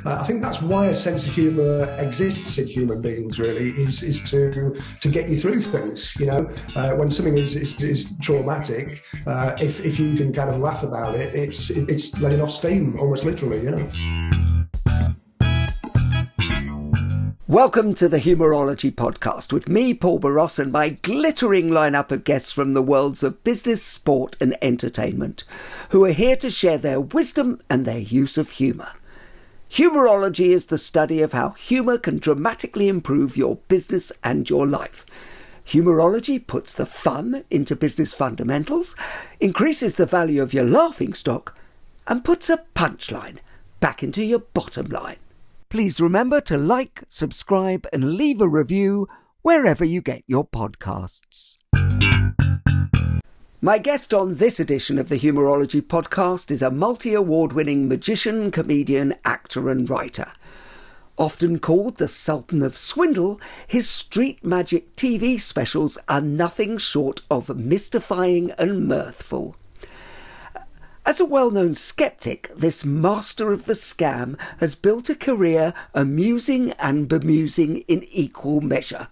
I think that's why a sense of humour exists in human beings, really, is to get you through things. When something is traumatic, if you can kind of laugh about it, it's letting off steam, almost literally, Welcome to the Humourology Podcast with me, Paul Boross, and my glittering lineup of guests from the worlds of business, sport and entertainment, who are here to share their wisdom and their use of humour. Humourology is the study of how humour can dramatically improve your business and your life. Humourology puts the fun into business fundamentals, increases the value of your laughing stock, and puts a punchline back into your bottom line. Please remember to like, subscribe and leave a review wherever you get your podcasts. My guest on this edition of the Humourology Podcast is a multi-award-winning magician, comedian, actor and writer. Often called the Sultan of Swindle, his street magic TV specials are nothing short of mystifying and mirthful. As a well-known skeptic, this master of the scam has built a career amusing and bemusing in equal measure,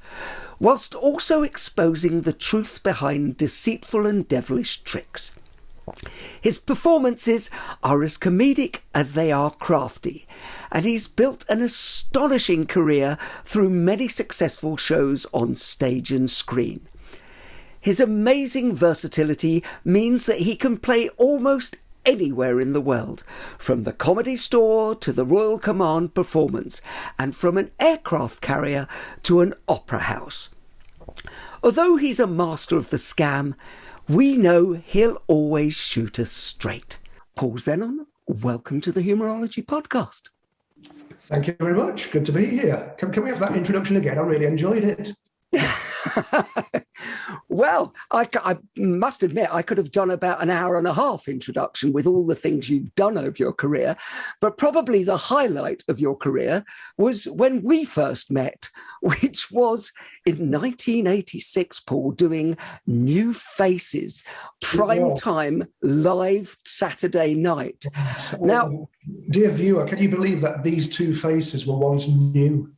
whilst also exposing the truth behind deceitful and devilish tricks. His performances are as comedic as they are crafty, and he's built an astonishing career through many successful shows on stage and screen. His amazing versatility means that he can play almost anywhere in the world, from the Comedy Store to the Royal Command performance, and from an aircraft carrier to an opera house. Although he's a master of the scam, we know he'll always shoot us straight. Paul Zenon, welcome to the Humourology Podcast. Thank you very much. Good to be here. Can we have that introduction again? I really enjoyed it. Well, I must admit I could have done about an hour and a half introduction with all the things you've done over your career, but probably the highlight of your career was when we first met, which was in 1986, Paul, doing New Faces, prime time, live Saturday night. Now, dear viewer, can you believe that these two faces were once new?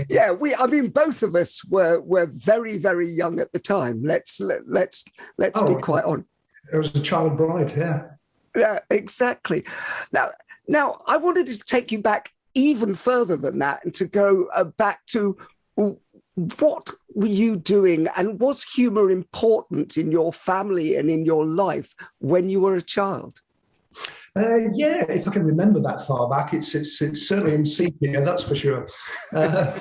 Yeah, both of us were very, very young at the time. Let's be quite honest. It was a child bride, yeah. Yeah, exactly. Now, I wanted to take you back even further than that and to go back to what were you doing, and was humour important in your family and in your life when you were a child? Yeah, if I can remember that far back, it's certainly in sepia, that's for sure. I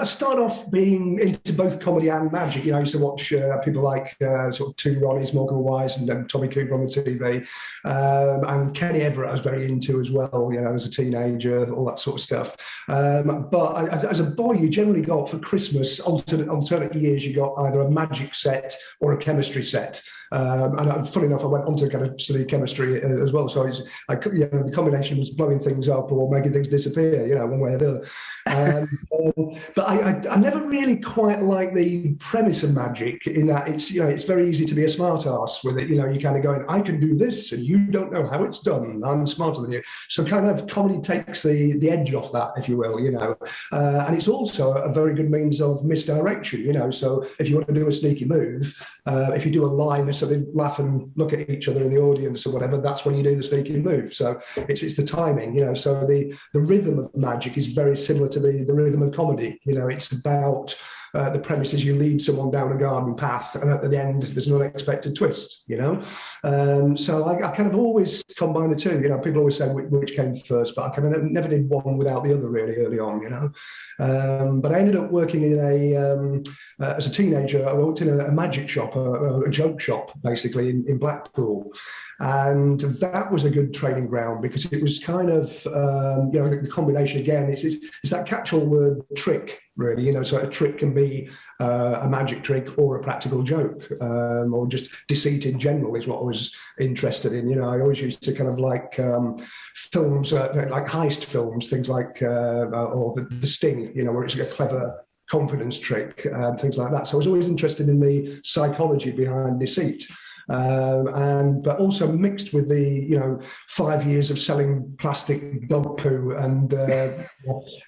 started off being into both comedy and magic. I used to watch people like sort of Two Ronnies, Morgan Wise, and Tommy Cooper on the TV, and Kenny Everett I was very into as well. As a teenager, all that sort of stuff. But as a boy, you generally got for Christmas alternate years. You got either a magic set or a chemistry set. And funny enough, I went on to kind of study chemistry as well. So the combination was blowing things up or making things disappear, one way or the other. But I never really quite like the premise of magic in that it's very easy to be a smart ass with it. You're kind of going, I can do this and you don't know how it's done. I'm smarter than you. So kind of comedy takes the edge off that, if you will, and it's also a very good means of misdirection, So if you want to do a sneaky move, if you do a line so they laugh and look at each other in the audience or whatever, that's when you do the sneaky move. So it's the timing, So the rhythm of magic is very similar to the rhythm of comedy. It's about the premise is you lead someone down a garden path, and at the end there's an unexpected twist. So I kind of always combine the two. People always say which came first, but I kind of never did one without the other really early on. But I ended up working in as a teenager. I worked in a magic shop, a joke shop, basically in Blackpool. And that was a good training ground because it was kind of, the combination again, it's that catch-all word trick, really. So a trick can be a magic trick or a practical joke, or just deceit in general is what I was interested in. I always used to kind of like films, like heist films, things like, or the Sting, where it's a clever confidence trick, things like that. So I was always interested in the psychology behind deceit. but also mixed with the 5 years of selling plastic dog poo and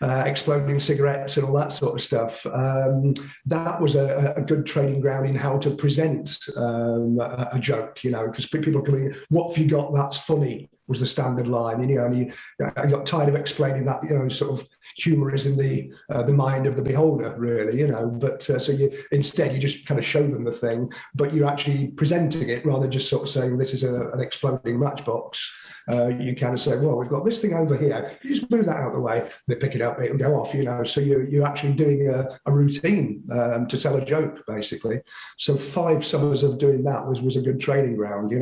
exploding cigarettes and all that sort of stuff. That was a good training ground in how to present a joke, because people coming, "What have you got that's funny?" was the standard line, and I got tired of explaining that, sort of humour is in the mind of the beholder, really, But so instead you just kind of show them the thing, but you're actually presenting it rather than just sort of saying this is an exploding matchbox. You kind of say, well, we've got this thing over here. You just move that out of the way. They pick it up, it'll go off, So you're actually doing a routine to sell a joke, basically. So 5 summers of doing that was a good training ground,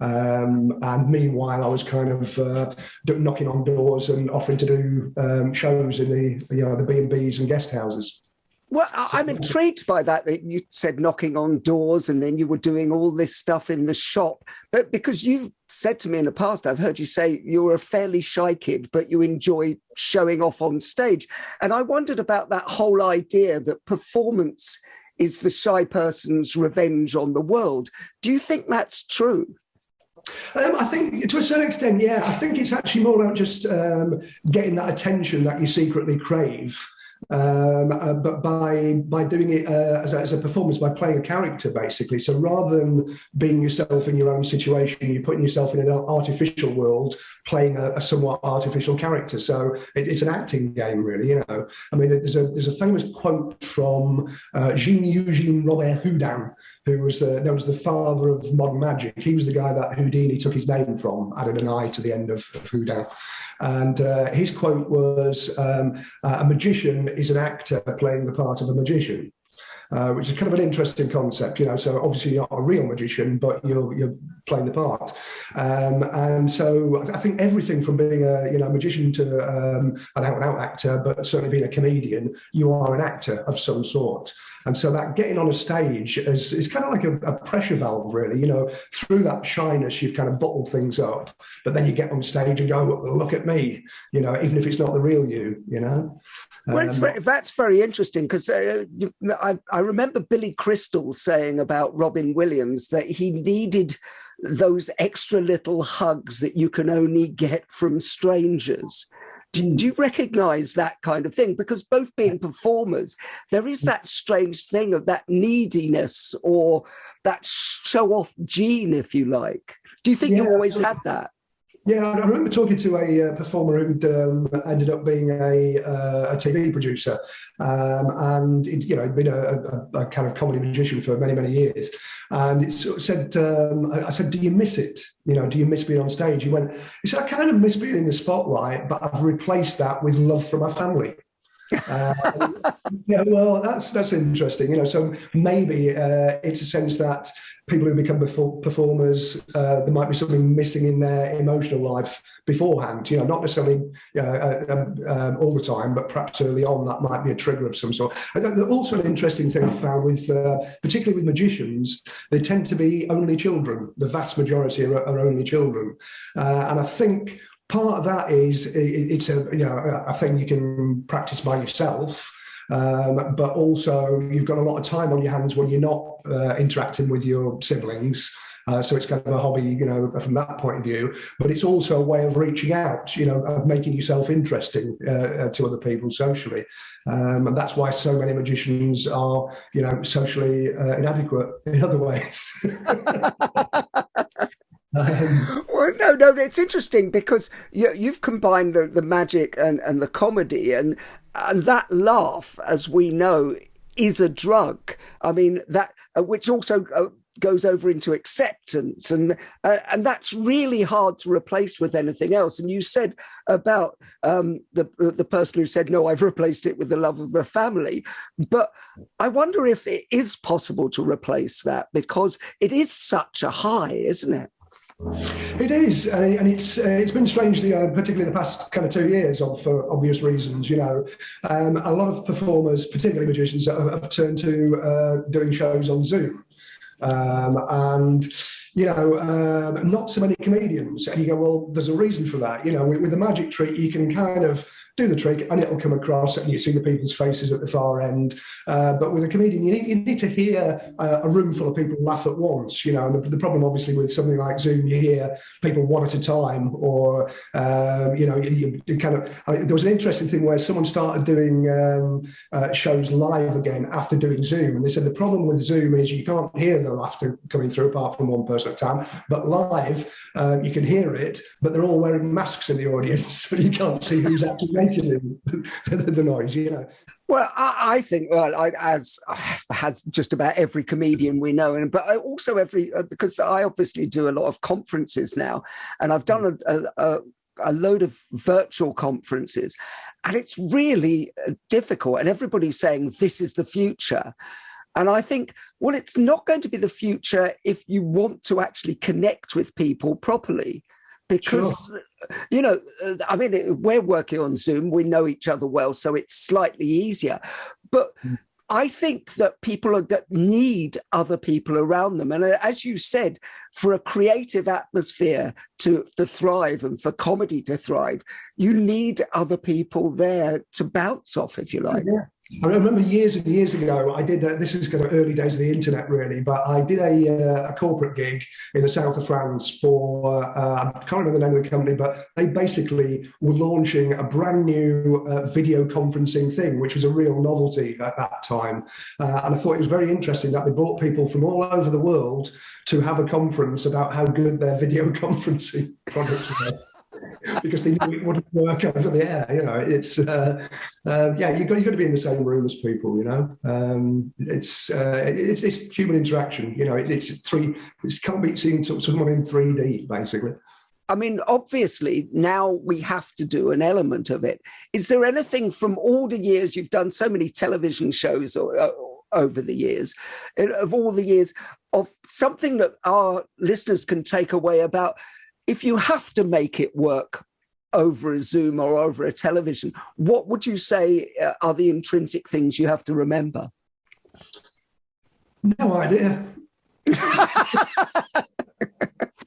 And meanwhile, I was kind of knocking on doors and offering to do shows in the B&Bs and guest houses. Well, I'm intrigued by that you said knocking on doors and then you were doing all this stuff in the shop. But because you've said to me in the past, I've heard you say you're a fairly shy kid, but you enjoy showing off on stage. And I wondered about that whole idea that performance is the shy person's revenge on the world. Do you think that's true? I think to a certain extent, yeah. I think it's actually more about just getting that attention that you secretly crave. But by doing it as a performance, by playing a character, basically. So rather than being yourself in your own situation, you're putting yourself in an artificial world, playing a somewhat artificial character. So it's an acting game, really. I mean, there's a famous quote from Jean-Eugène Robert Houdin, who was known as the father of modern magic. He was the guy that Houdini took his name from, added an I to the end of Houdin. And his quote was, a magician is an actor playing the part of a magician, which is kind of an interesting concept, So obviously you're not a real magician, but you're playing the part. And so I think everything from being a magician to an out-and-out actor, but certainly being a comedian, you are an actor of some sort. And so that getting on a stage is kind of like a pressure valve, really. Through that shyness, you've kind of bottled things up, but then you get on stage and go, look at me, even if it's not the real you, Well, that's very interesting, because I remember Billy Crystal saying about Robin Williams that he needed those extra little hugs that you can only get from strangers. Do you recognise that kind of thing? Because both being performers, there is that strange thing of that neediness or that show-off gene, if you like. Do you think you always had that? Yeah, I remember talking to a performer who'd ended up being a TV producer, and he'd been a kind of comedy magician for many, many years. And it sort of said, I said, "Do you miss it? Do you miss being on stage?" He said, "I kind of miss being in the spotlight, but I've replaced that with love for my family." Well, that's interesting. So maybe it's a sense that people who become performers, there might be something missing in their emotional life beforehand. Not necessarily all the time, but perhaps early on that might be a trigger of some sort. And also an interesting thing I found with, particularly with magicians, they tend to be only children. The vast majority are only children, and I think part of that is it's a thing you can practice by yourself, but also you've got a lot of time on your hands when you're not interacting with your siblings. So it's kind of a hobby, from that point of view. But it's also a way of reaching out, of making yourself interesting to other people socially. And that's why so many magicians are, socially inadequate in other ways. Well, no, it's interesting because you've combined the magic and the comedy, and that laugh, as we know, is a drug. I mean, that which also goes over into acceptance, and that's really hard to replace with anything else. And you said about the person who said, "No, I've replaced it with the love of the family," but I wonder if it is possible to replace that, because it is such a high, isn't it? It is, and it's been strangely, particularly the past kind of 2 years, for obvious reasons. A lot of performers, particularly magicians, have turned to doing shows on Zoom, and not so many comedians. And you go, well, there's a reason for that. With the magic trick, you can kind of do the trick and it'll come across and you see the people's faces at the far end. But with a comedian, you need to hear a room full of people laugh at once, and the problem obviously with something like Zoom, you hear people one at a time, or, you kind of, there was an interesting thing where someone started doing shows live again after doing Zoom. And they said the problem with Zoom is you can't hear the laughter coming through apart from one person at a time, but live, you can hear it, but they're all wearing masks in the audience, so you can't see who's actually making the noise, Well, I think, as just about every comedian we know, but also because I obviously do a lot of conferences now, and I've done a load of virtual conferences, and it's really difficult. And everybody's saying this is the future. And I think, well, it's not going to be the future if you want to actually connect with people properly. Because, sure. We're working on Zoom, we know each other well, so it's slightly easier. But I think that people need other people around them. And as you said, for a creative atmosphere to thrive and for comedy to thrive, you need other people there to bounce off, if you like. Yeah. I remember years and years ago, I did, this is kind of early days of the internet really, but I did a corporate gig in the south of France for, I can't remember the name of the company, but they basically were launching a brand new video conferencing thing, which was a real novelty at that time. And I thought it was very interesting that they brought people from all over the world to have a conference about how good their video conferencing products were. Because they knew it wouldn't work over the air, It's you've got to be in the same room as people, It's human interaction, It can't be seeing someone in 3D, basically. I mean, obviously, now we have to do an element of it. Is there anything from all the years you've done so many television shows over the years, of all the years, of something that our listeners can take away about, if you have to make it work over a Zoom or over a television, what would you say are the intrinsic things you have to remember? No idea.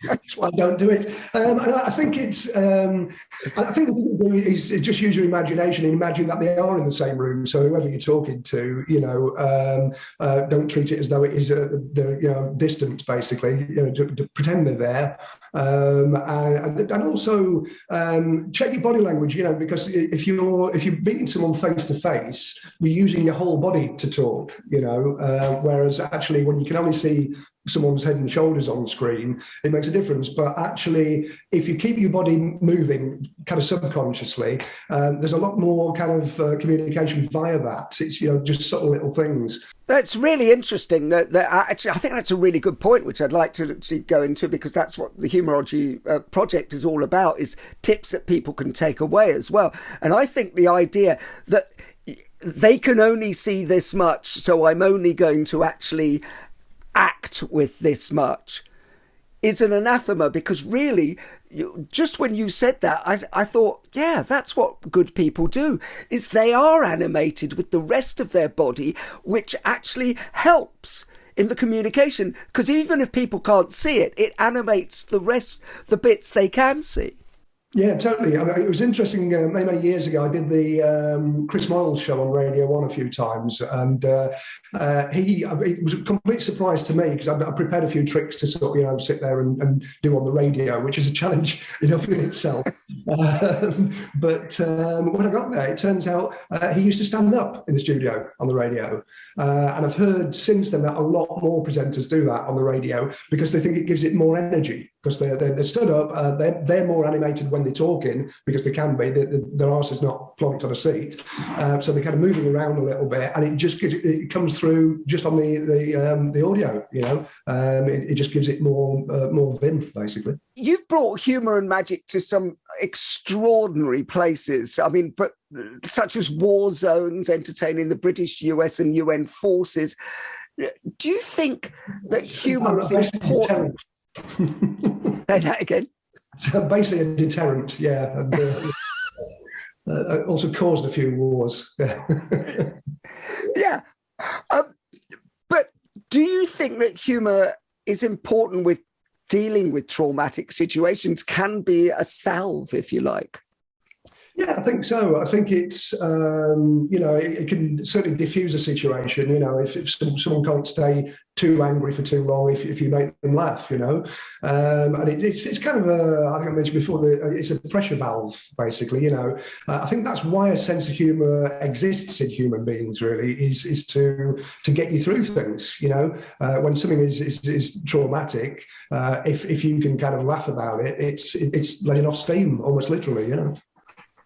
That's why I don't do it. I think it's. I think the thing to do is just use your imagination and imagine that they are in the same room. So whoever you're talking to, don't treat it as though it is they're distant. Basically, to pretend they're there, and also check your body language. Because if you're meeting someone face to face, you're using your whole body to talk. Whereas actually, when you can only see someone's head and shoulders on screen, it makes a difference. But actually, if you keep your body moving kind of subconsciously, there's a lot more kind of communication via that. It's just subtle little things. That's really interesting. Actually, I think that's a really good point, which I'd like to actually go into, because that's what the Humourology project is all about, is tips that people can take away as well. And I think the idea that they can only see this much, so I'm only going to actually act with this much, is an anathema, because really, just when you said that, I thought, yeah, that's what good people do, is they are animated with the rest of their body, which actually helps in the communication, because even if people can't see it, it animates the bits they can see. Yeah, totally. I mean, it was interesting. Many years ago, I did the Chris Moyles show on Radio 1 a few times, and it was a complete surprise to me, because I prepared a few tricks to sort of sit there and do on the radio, which is a challenge enough in itself. But when I got there, it turns out he used to stand up in the studio on the radio, and I've heard since then that a lot more presenters do that on the radio because they think it gives it more energy. Because they're stood up, they're more animated when they're talking, because they can be. Their arse is not plonked on a seat, so they're kind of moving around a little bit, and it comes through just on the audio. It just gives it more vim, basically. You've brought humour and magic to some extraordinary places. I mean, but such as war zones, entertaining the British, US, and UN forces. Do you think that humour is important? Say that again. So basically a deterrent, yeah. And also caused a few wars. Yeah. But do you think that humour is important with dealing with traumatic situations can be a salve, if you like. Yeah, I think so. I think it's, it can certainly diffuse a situation, if someone can't stay too angry for too long, if you make them laugh, and it's kind of I think I mentioned before, it's a pressure valve, basically, I think that's why a sense of humour exists in human beings, really, is to get you through things, when something is traumatic, if you can kind of laugh about it, it's letting off steam, almost literally,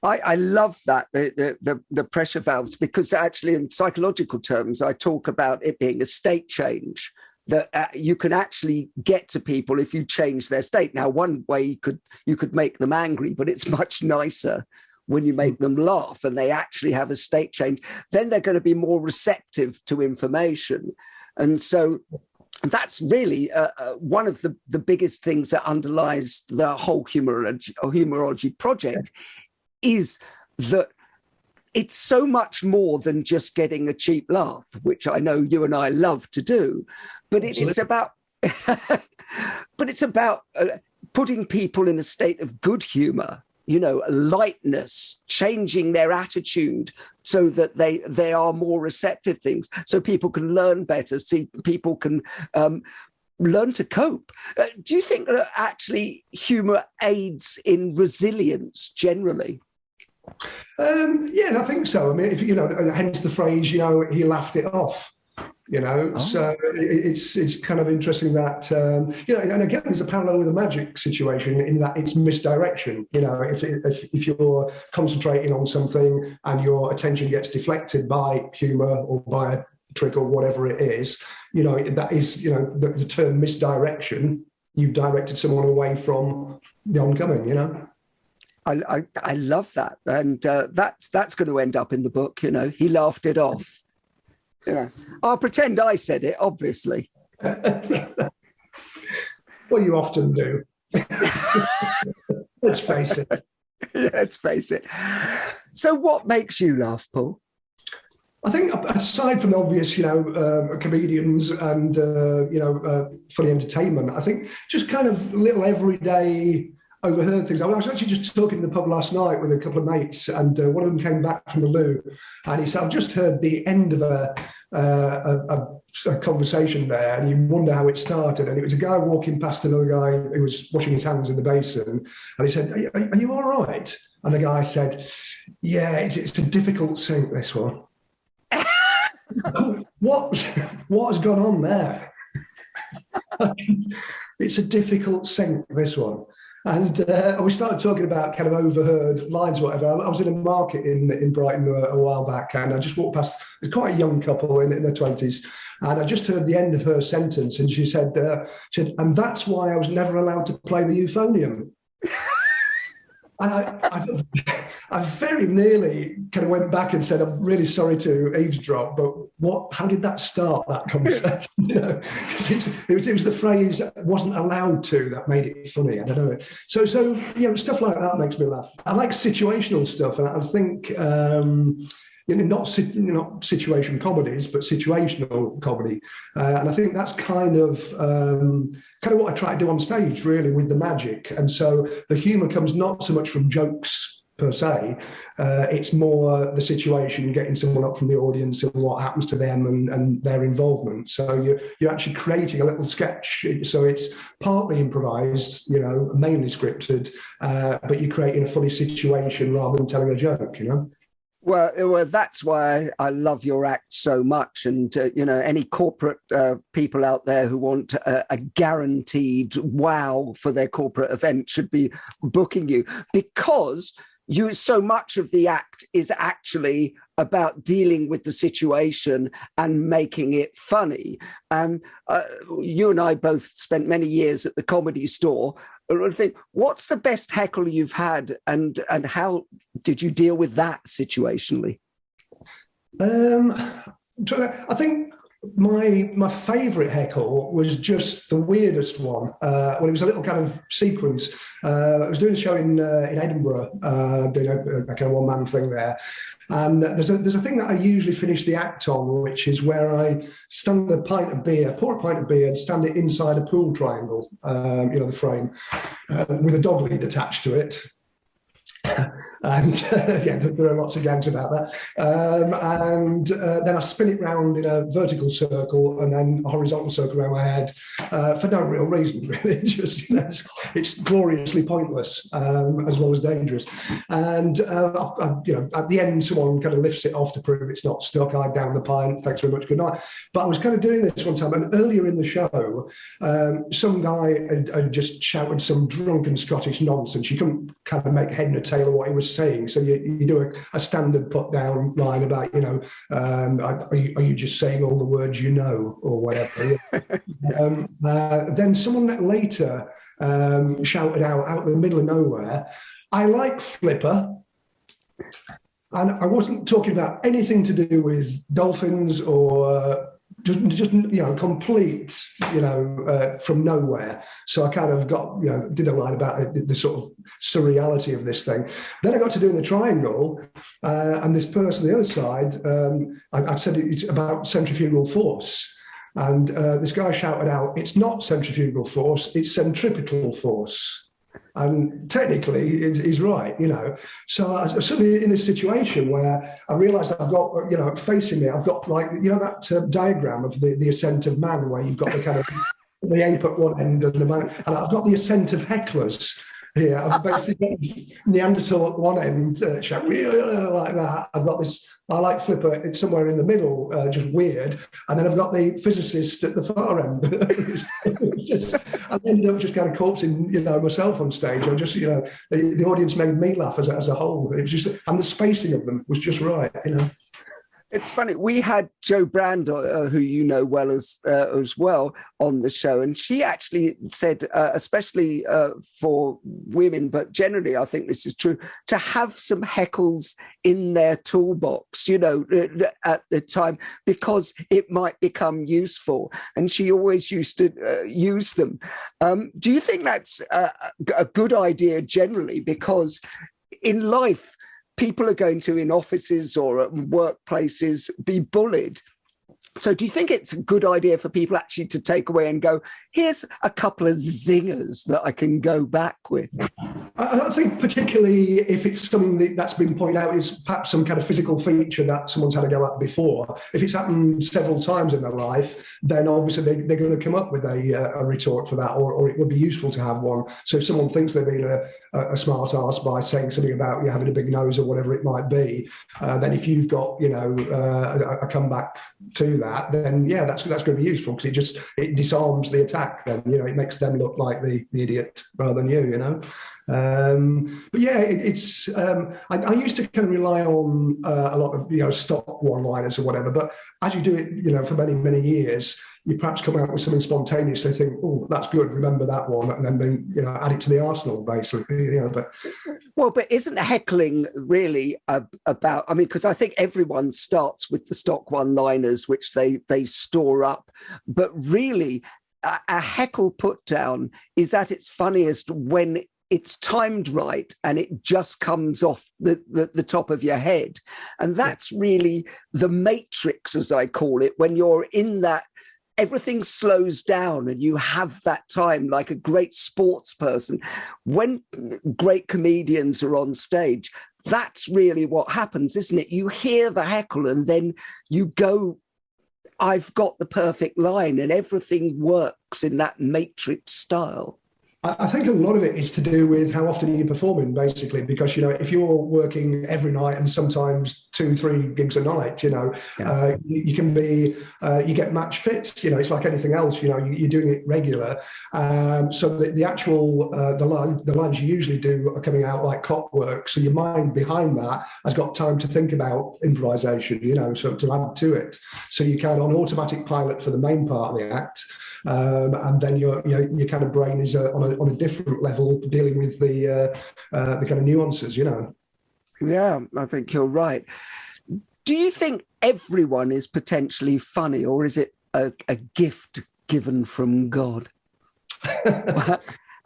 I love that, the pressure valves, because actually in psychological terms, I talk about it being a state change, that you can actually get to people if you change their state. Now, one way you could make them angry, but it's much nicer when you make them laugh and they actually have a state change. Then they're going to be more receptive to information. And so that's really one of the biggest things that underlies the whole Humourology project, is that it's so much more than just getting a cheap laugh, which I know you and I love to do, but it's about putting people in a state of good humour, lightness, changing their attitude so that they are more receptive things, so people can learn better, people can learn to cope. Do you think that actually humour aids in resilience generally? Yeah, I think so. I mean, if hence the phrase, he laughed it off. So it's kind of interesting that and again, there's a parallel with the magic situation in that it's misdirection. If you're concentrating on something and your attention gets deflected by humour or by a trick or whatever it is, that is the term misdirection. You've directed someone away from the oncoming. I love that, and that's going to end up in the book. He laughed it off. I'll pretend I said it, obviously. Well, you often do. Let's face it. Let's face it. So, what makes you laugh, Paul? I think, aside from the obvious, comedians and funny entertainment, I think just kind of little everyday overheard things. I was actually just talking in the pub last night with a couple of mates, and one of them came back from the loo, and he said, "I've just heard the end of a conversation there," and you wonder how it started. And it was a guy walking past another guy who was washing his hands in the basin, and he said, "Are you all right?" And the guy said, "Yeah, it's a difficult sink, this one." What has gone on there? It's a difficult sink, this one. And we started talking about kind of overheard lines, whatever. I was in a market in Brighton a while back, and I just walked past. It was quite a young couple in their 20s, and I just heard the end of her sentence, and she said, "And that's why I was never allowed to play the euphonium." And I very nearly kind of went back and said, "I'm really sorry to eavesdrop, but how did that start, that conversation?" Because it was the phrase "wasn't allowed to" that made it funny. I don't know. So stuff like that makes me laugh. I like situational stuff, and I think not situation comedies, but situational comedy, and I think that's kind of what I try to do on stage, really, with the magic. And so the humour comes not so much from jokes per se, it's more the situation, getting someone up from the audience and what happens to them and their involvement. So you're actually creating a little sketch. So it's partly improvised, mainly scripted, but you're creating a funny situation rather than telling a joke, Well, that's why I love your act so much. And, any corporate people out there who want a guaranteed wow for their corporate event should be booking you, because so much of the act is actually about dealing with the situation and making it funny. And you and I both spent many years at the Comedy Store. I think, what's the best heckle you've had, and how did you deal with that situationally? I think my favourite heckle was just the weirdest one. Well, it was a little kind of sequence. I was doing a show in Edinburgh, doing a kind of one-man thing there. And there's a thing that I usually finish the act on, which is where I stand a pint of beer, pour a pint of beer and stand it inside a pool triangle, the frame, with a dog lead attached to it. And there are lots of gags about that. Then I spin it round in a vertical circle and then a horizontal circle around my head for no real reason, really. Just, it's gloriously pointless as well as dangerous. And at the end, someone kind of lifts it off to prove it's not stuck. I down the pint. Thanks very much. Good night. But I was kind of doing this one time, and earlier in the show, some guy had just shouted some drunken Scottish nonsense. You couldn't kind of make head nor tail of what he was saying. So you do a standard put down line about, are you just saying all the words you know or whatever. Then someone later shouted out of the middle of nowhere, I like Flipper. And I wasn't talking about anything to do with dolphins or just complete, from nowhere. So I kind of got, did a line about the sort of surreality of this thing. Then I got to doing the triangle, and this person on the other side, I said it's about centrifugal force. And this guy shouted out, it's not centrifugal force, it's centripetal force. And technically, he's right, So I'm suddenly in this situation where I realised I've got, facing me, I've got that diagram of the ascent of man, where you've got the kind of the ape at one end and the man, and I've got the ascent of hecklers here. I've basically got Neanderthal at one end, shout like that. I've got this, I like Flipper, it's somewhere in the middle, just weird. And then I've got the physicist at the far end. I ended up just kind of corpsing, myself on stage. I just, the audience made me laugh as a whole. It was just, and the spacing of them was just right, It's funny. We had Jo Brand, who you know well as well, on the show, and she actually said, especially for women, but generally, I think this is true, to have some heckles in their toolbox, at the time, because it might become useful. And she always used to use them. Do you think that's a good idea generally? Because in life, people are going to, in offices or at workplaces, be bullied. So do you think it's a good idea for people actually to take away and go, here's a couple of zingers that I can go back with? I think particularly if it's something that's been pointed out is perhaps some kind of physical feature that someone's had to go at before. If it's happened several times in their life, then obviously they're going to come up with a retort for that, or it would be useful to have one. So if someone thinks they're being a smart ass by saying something about you having a big nose or whatever it might be, then if you've got, a comeback to that, then yeah, that's going to be useful, because it disarms the attack. Then it makes them look like the idiot rather than you. But yeah, it's I used to kind of rely on a lot of stock one-liners or whatever. But as you do it, for many years, you perhaps come out with something spontaneously, think, oh, that's good, remember that one, and then add it to the arsenal, basically. But isn't heckling really about? I mean, because I think everyone starts with the stock one-liners, which they store up, but really, a heckle put down is at its funniest when it's timed right and it just comes off the top of your head. And that's really the matrix, as I call it, when you're in that, everything slows down and you have that time like a great sports person. When great comedians are on stage, that's really what happens, isn't it? You hear the heckle and then you go, I've got the perfect line, and everything works in that matrix style. I think a lot of it is to do with how often you're performing, basically, because, if you're working every night and sometimes 2-3 gigs a night, you can be, you get match fit, it's like anything else, you're doing it regular. So the actual, the lines you usually do are coming out like clockwork. So your mind behind that has got time to think about improvisation, so to add to it. So you're kind of on automatic pilot for the main part of the act. And then your kind of brain is on a different level, dealing with the kind of nuances, Yeah, I think you're right. Do you think everyone is potentially funny, or is it a gift given from God?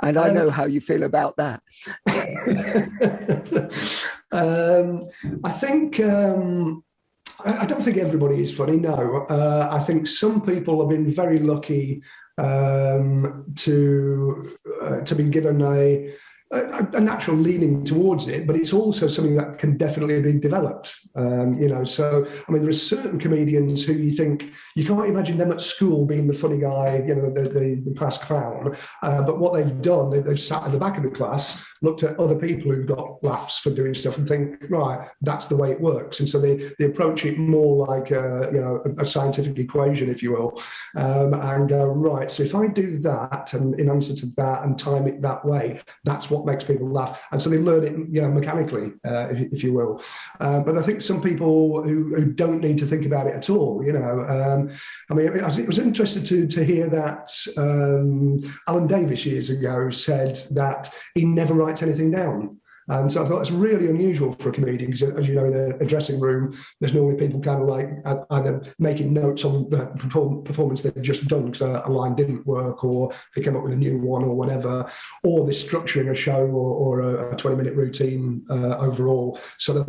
And I know how you feel about that. I think I don't think everybody is funny. No, I think some people have been very lucky to be given a natural leaning towards it, but it's also something that can definitely be developed. So I mean, there are certain comedians who you think you can't imagine them at school being the funny guy, the class clown. But what they've done, they've sat in the back of the class, looked at other people who've got laughs for doing stuff, and think, right, that's the way it works. And so they approach it more like a scientific equation, if you will, and go, right. So if I do that, and in answer to that, and time it that way, that's what makes people laugh. And so they learn it, mechanically, if you will. But I think some people who don't need to think about it at all, I mean, it was interesting to hear that Alan Davis years ago said that he never writes anything down. And so I thought it's really unusual for a comedian, because, as you know, in a dressing room, there's normally people kind of like either making notes on the performance they've just done because a line didn't work, or they came up with a new one or whatever, or they're structuring a show or a 20-minute routine overall. So that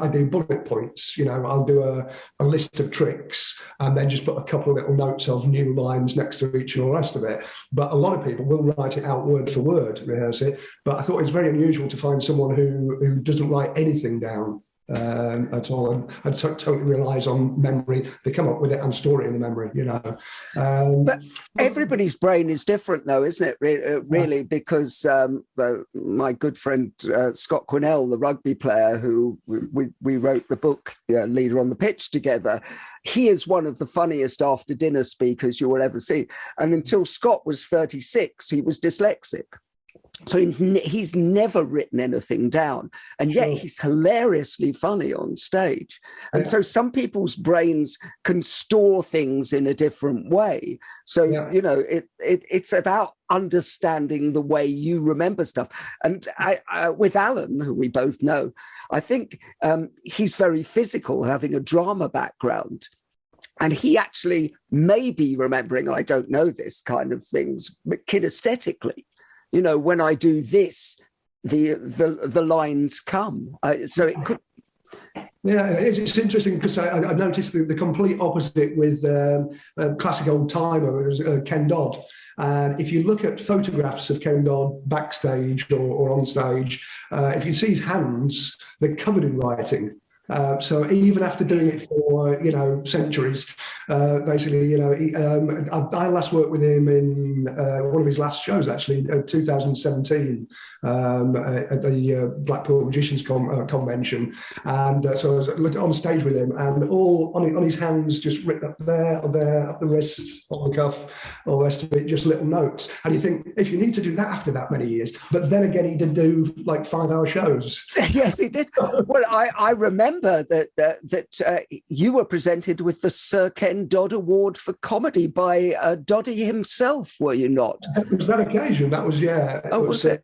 I do bullet points. I'll do a list of tricks and then just put a couple of little notes of new lines next to each and all the rest of it. But a lot of people will write it out word for word, rehearse it. But I thought it's very unusual to find someone who doesn't write anything down at all, and totally relies on memory. They come up with it and store it in the memory, But everybody's brain is different, though, isn't it? Really, because my good friend Scott Quinnell, the rugby player who we wrote the book Leader on the Pitch together, he is one of the funniest after dinner speakers you will ever see. And until Scott was 36, he was dyslexic. So he's never written anything down, and yet he's hilariously funny on stage. And so some people's brains can store things in a different way. So, it's about understanding the way you remember stuff. And with Alan, who we both know, I think he's very physical, having a drama background. And he actually may be remembering, I don't know this kind of things, but kinesthetically. When I do this, the lines come. So it could. Yeah, it's interesting because I noticed the complete opposite with a classic old timer, Ken Dodd. And if you look at photographs of Ken Dodd backstage or on stage, if you can see his hands, they're covered in writing. So even after doing it for centuries, basically, I last worked with him in one of his last shows, actually, 2017, at the Blackpool Magicians Convention, and so I was on stage with him, and all on his hands, just written up there, up the wrist, on the cuff, all the rest of it, just little notes. And you think, if you need to do that after that many years, but then again, he did do like 5-hour shows. Yes, he did. Well, I remember that you were presented with the Sir Ken Dodd Award for Comedy by Doddy himself, were you not? It was that occasion. That was, yeah. Oh, was it?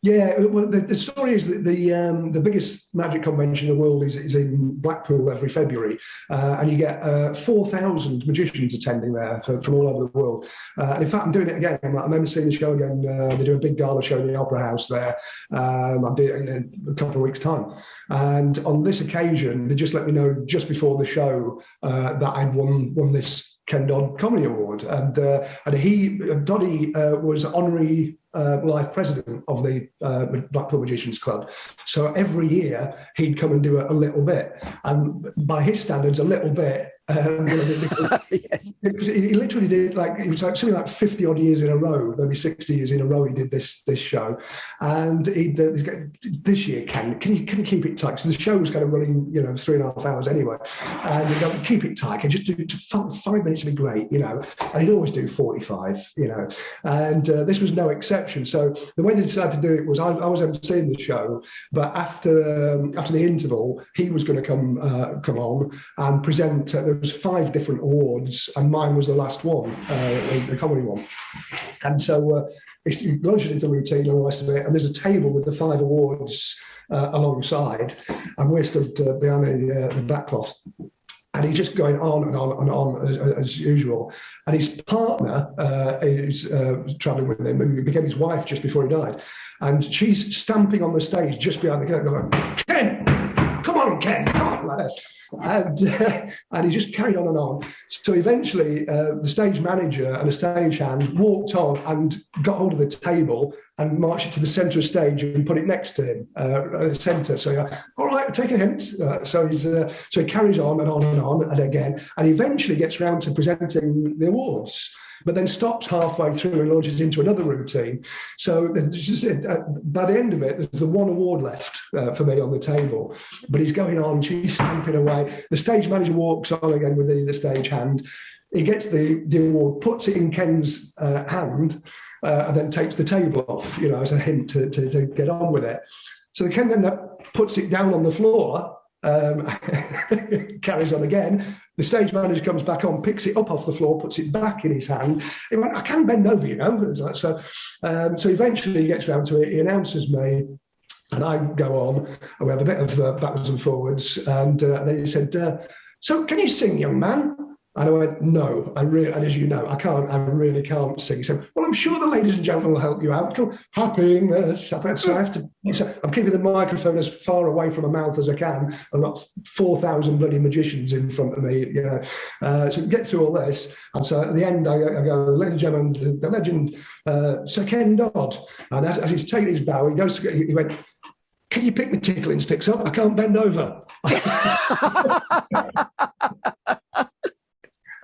Yeah, well, the story is that the biggest magic convention in the world is in Blackpool every February, and you get 4,000 magicians attending there from all over the world. And in fact, I'm doing it again. I'm emceeing the show again. They do a big gala show in the Opera House there. I'm doing it in a couple of weeks' time. And on this occasion, they just let me know just before the show that I'd won this Ken Dodd Comedy Award, and Doddy was honorary life president of the Blackpool Magicians Club. So every year he'd come and do a little bit, and by his standards, a little bit. Yes. He literally did it was like something like 50 odd years in a row, maybe 60 years in a row. He did this show, and this year, can you keep it tight? So the show was kind of running 3.5 hours anyway, and he go, keep it tight. And just do 5 minutes would be great, and he'd always do 45, and this was no exception. So the way they decided to do it was I was emceeing the show, but after the interval, he was going to come on and present. There was 5 different awards, and mine was the last one, the comedy one. And so it's launched into the routine and all the rest of it, and there's a table with the 5 awards alongside, and we're stood behind the back cloth. And he's just going on and on and on as usual. And his partner is travelling with him, and became his wife just before he died. And she's stamping on the stage just behind the curtain, going, "Ken, come on, Ken, come on," like this. And he just carried on and on. So eventually, the stage manager and a stagehand walked on and got hold of the table and marched it to the centre of stage and put it next to him, at the centre. So you're like, "All right, take a hint." So he carries on and on and on, and again, and eventually gets round to presenting the awards, but then stops halfway through and launches into another routine. So just, by the end of it, there's the one award left for me on the table. But he's going on, she's stamping away. The stage manager walks on again with the stage hand. He gets the award, puts it in Ken's hand, and then takes the table off, as a hint to get on with it. So Ken then puts it down on the floor, carries on again. The stage manager comes back on, picks it up off the floor, puts it back in his hand. He went, "I can bend over, So eventually he gets round to it. He announces me, and I go on, and we have a bit of backwards and forwards. And then he said, "So can you sing, young man?" And I went, "No, and as you know, I really can't sing." He said, "Well, I'm sure the ladies and gentlemen will help you out." Happiness. So I'm keeping the microphone as far away from my mouth as I can. I've got 4,000 bloody magicians in front of me. So get through all this. And so at the end, I go, "Ladies and gentlemen, the legend, Sir Ken Dodd." And as he's taking his bow, he went, "Can you pick my tickling sticks up? I can't bend over."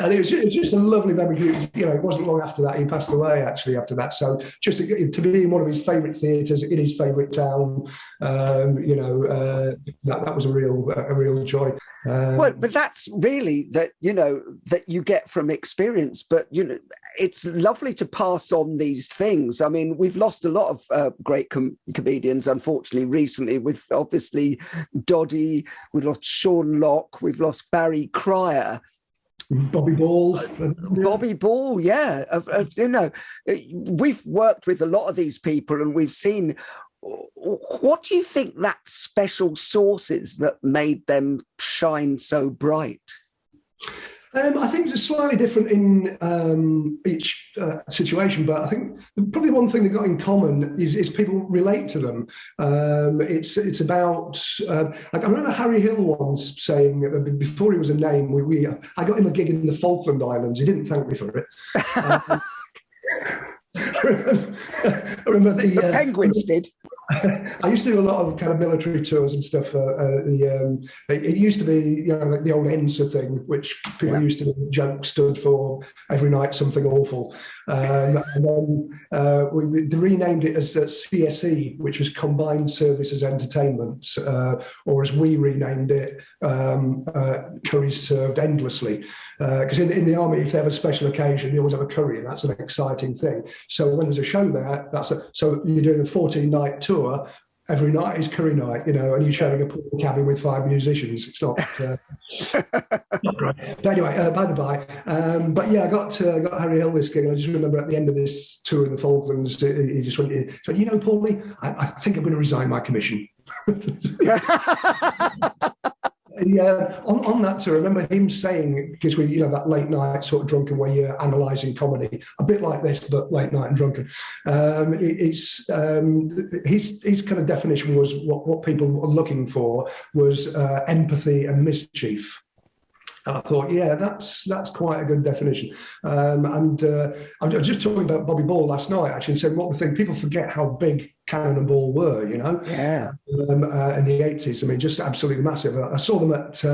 And it was just a lovely memory. It wasn't long after that he passed away. Actually, after that, so just to be in one of his favourite theatres in his favourite town, that was a real joy. But that's really that you get from experience. But it's lovely to pass on these things. I mean, we've lost a lot of great comedians, unfortunately, recently. With obviously Doddy, we've lost Sean Locke, we've lost Barry Cryer. Bobby Ball, yeah. We've worked with a lot of these people, and we've seen. What do you think that special sauce is that made them shine so bright? I think it's slightly different in each situation, but I think probably one thing they've got in common is people relate to them. It's about. I remember Harry Hill once saying before he was a name, I got him a gig in the Falkland Islands. He didn't thank me for it. I remember the Penguins did. I used to do a lot of kind of military tours and stuff. It used to be, like the old ENSA thing, which people used to joke stood for every night something awful. And then they renamed it as CSE, which was Combined Services Entertainment, or as we renamed it, Curries Served Endlessly. Because in the army, if they have a special occasion, they always have a curry, and that's an exciting thing. So when there's a show there, so you're doing a 14-night tour. Every night is curry night, and you're sharing a pool cabin with 5 musicians. It's not, not great. But anyway, by the by. But yeah, I got Harry Hill this gig. And I just remember at the end of this tour in the Falklands, he just went, Paulie, I think I'm going to resign my commission. Yeah, on that tour, I remember him saying, because we, that late night sort of drunken where you're analysing comedy, a bit like this, but late night and drunken. His kind of definition was what people were looking for was empathy and mischief. And I thought, yeah, that's quite a good definition. And I was just talking about Bobby Ball last night, actually, and saying what the thing, people forget how big Cannon and Ball were, Yeah. In the 80s. I mean, just absolutely massive. I saw them at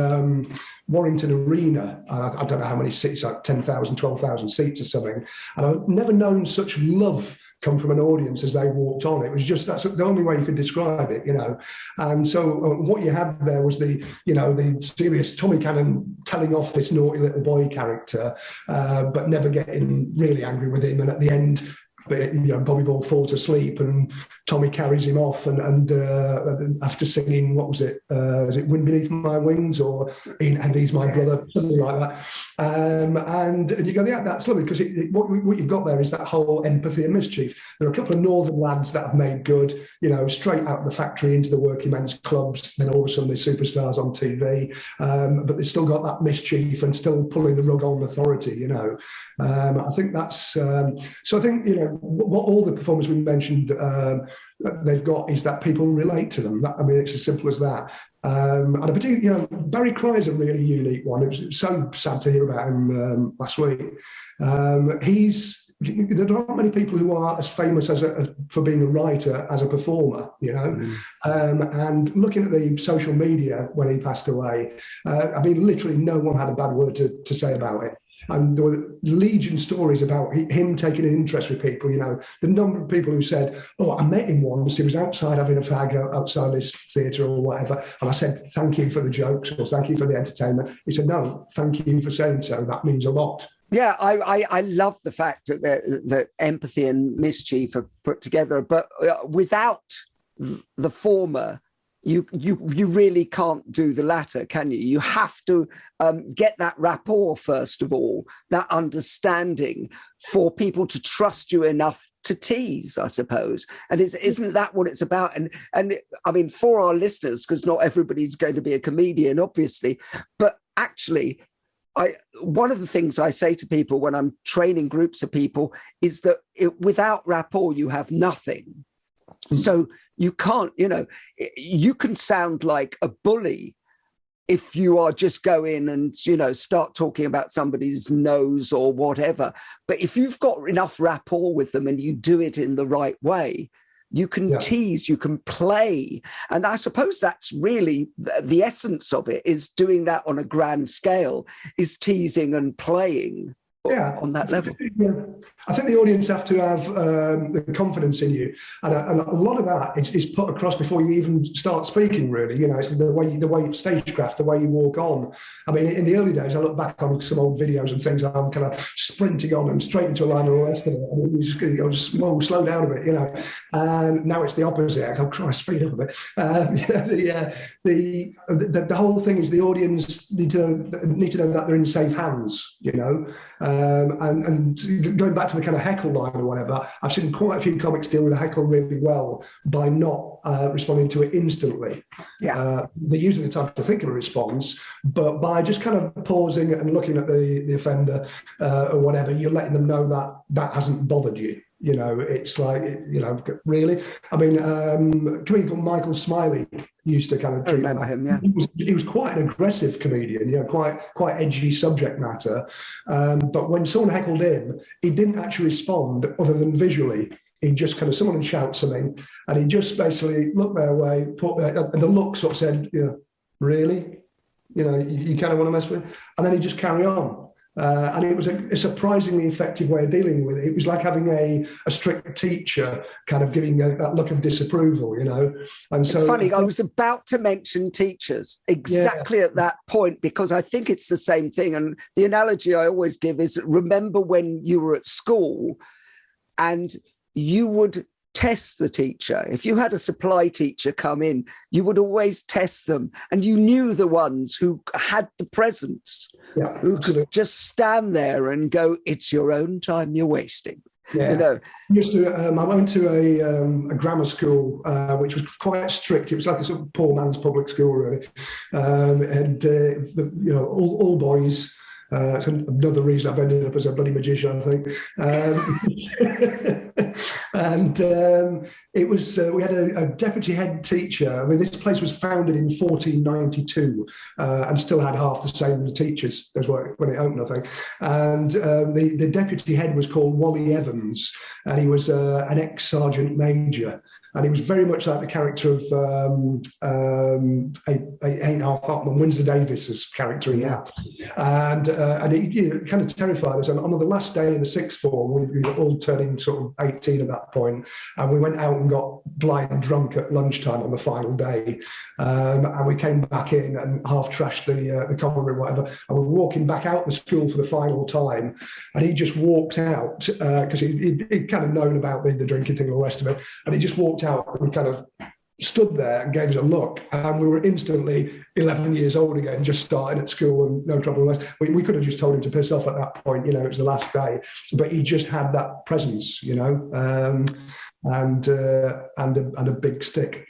Warrington Arena. I don't know how many seats, like 10,000, 12,000 seats or something. And I've never known such love come from an audience as they walked on. It was just, that's the only way you could describe it, And so what you had there was the serious Tommy Cannon telling off this naughty little boy character, but never getting really angry with him. And at the end, but Bobby Ball falls asleep and Tommy carries him off, and after singing, what was it? Is it "Wind Beneath My Wings" or "And He's My Brother," something like that. And you go, yeah, that's lovely, because what you've got there is that whole empathy and mischief. There are a couple of northern lads that have made good, straight out of the factory into the working men's clubs. Then all of a sudden they're superstars on TV, but they've still got that mischief and still pulling the rug on authority. I think that's so. I think what all the performers we mentioned they've got is that people relate to them. It's as simple as that. And I particularly, Barry Cry's a really unique one. It was so sad to hear about him last week. There aren't many people who are as famous for being a writer as a performer, and looking at the social media when he passed away, literally no one had a bad word to say about it. And there were legion stories about him taking an interest with people. The number of people who said, "Oh, I met him once. He was outside having a fag outside this theatre or whatever. And I said, thank you for the jokes, or thank you for the entertainment." He said, "No, thank you for saying so. That means a lot." Yeah, I love the fact that empathy and mischief are put together, but without the former, you really can't do the latter, can you? You have to get that rapport, first of all, that understanding for people to trust you enough to tease, I suppose. And isn't that what it's about? And for our listeners, because not everybody's going to be a comedian, obviously, but actually, one of the things I say to people when I'm training groups of people is that without rapport, you have nothing. So you can't, you can sound like a bully if you are just go in and, start talking about somebody's nose or whatever. But if you've got enough rapport with them and you do it in the right way, you can tease, you can play. And I suppose that's really the essence of it, is doing that on a grand scale, is teasing and playing. On that level. Yeah. I think the audience have to have the confidence in you, and a lot of that is put across before you even start speaking. Really, it's the way stagecraft, the way you walk on. In the early days, I look back on some old videos and things. I'm kind of sprinting on and straight into a line and all the rest of it. And you just slow down a bit, And now it's the opposite. I go, Christ, speed up a bit. The whole thing is the audience need to know that they're in safe hands. And going back to the kind of heckle line or whatever, I've seen quite a few comics deal with a heckle really well by not responding to it instantly. They're using the time to think of a response, but by just kind of pausing and looking at the offender or whatever, you're letting them know that hasn't bothered you. It's like, really? A comedian called Michael Smiley used to kind of treat him, yeah. He was quite an aggressive comedian, quite edgy subject matter. But when someone heckled him, he didn't actually respond other than visually. He just kind of, someone would shout something, and he just basically looked their way, and the look sort of said, really? You kind of want to mess with it? And then he'd just carry on. And it was a surprisingly effective way of dealing with it. It was like having a strict teacher kind of giving that look of disapproval, And so, it's funny, I was about to mention teachers exactly at that point, because I think it's the same thing. And the analogy I always give is, remember when you were at school and you would test the teacher. If you had a supply teacher come in, you would always test them, and you knew the ones who had the presence, who could just stand there and go, "It's your own time you're wasting." I went to a grammar school which was quite strict. It was like a sort of poor man's public school, really, all boys. It's another reason I've ended up as a bloody magician, I think. It was we had a deputy head teacher. This place was founded in 1492 and still had half the same teachers as when it opened, I think. And the deputy head was called Wally Evans, and he was an ex-sergeant major. and he was very much like the character of Ain't Half Hotman, Windsor Davis's character in that. And he kind of terrified us. And on the last day in the sixth form, we were all turning sort of 18 at that point, and we went out and got blind drunk at lunchtime on the final day. And we came back in and half trashed the common room, whatever. And we were walking back out the school for the final time, and he just walked out because he'd kind of known about the drinking thing and all the rest of it. And he just walked out and kind of stood there and gave us a look, and we were instantly 11 years old again, just starting at school and no trouble. We could have just told him to piss off at that point, it was the last day, but he just had that presence, and a big stick.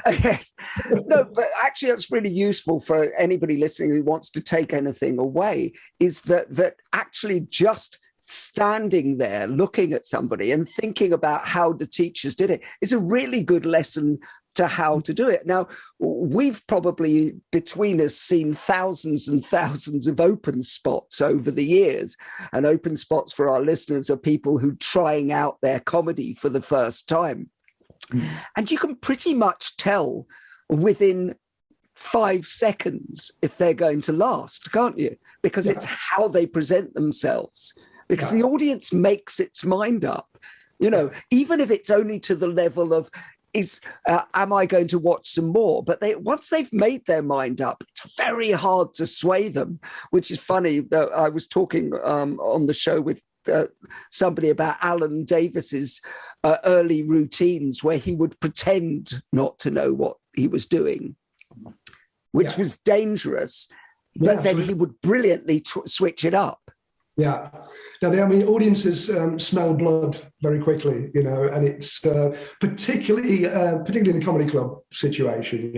Yes. No, but actually that's really useful for anybody listening who wants to take anything away, is that actually just standing there looking at somebody and thinking about how the teachers did it is a really good lesson to how to do it. Now, we've probably between us seen thousands and thousands of open spots over the years, and open spots for our listeners are people who trying out their comedy for the first time. And you can pretty much tell within 5 seconds if they're going to last, can't you? Because it's how they present themselves. Because the audience makes its mind up, even if it's only to the level of, am I going to watch some more? But once they've made their mind up, it's very hard to sway them, which is funny. I was talking on the show with somebody about Alan Davis's early routines, where he would pretend not to know what he was doing, which was dangerous, but then he would brilliantly switch it up. Yeah. Now, audiences smell blood very quickly, and it's particularly the comedy club situation,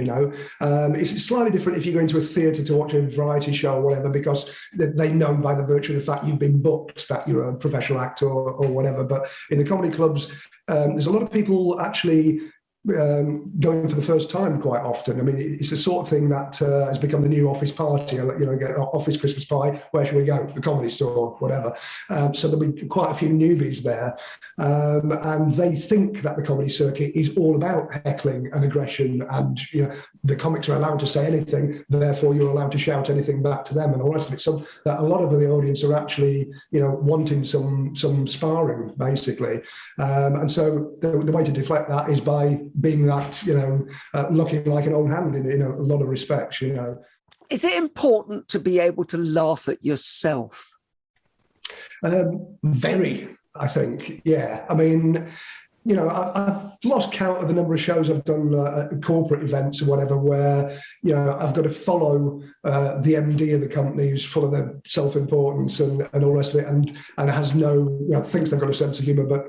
It's slightly different if you go into a theatre to watch a variety show or whatever, because they know by the virtue of the fact you've been booked that you're a professional actor or whatever. But in the comedy clubs, there's a lot of people actually going for the first time quite often. It's the sort of thing that has become the new office party, get office Christmas pie, where should we go? The Comedy Store, whatever. So there'll be quite a few newbies there. And they think that the comedy circuit is all about heckling and aggression, and the comics are allowed to say anything, therefore you're allowed to shout anything back to them and all the rest of it. So that a lot of the audience are actually, wanting some sparring, basically. And so the way to deflect that is by being that, looking like an old hand in a lot of respects, Is it important to be able to laugh at yourself? Very, I think, yeah. I've lost count of the number of shows I've done at corporate events or whatever, where, I've got to follow the MD of the company, who's full of their self-importance and all the rest of it, and has no, thinks they've got a sense of humour, but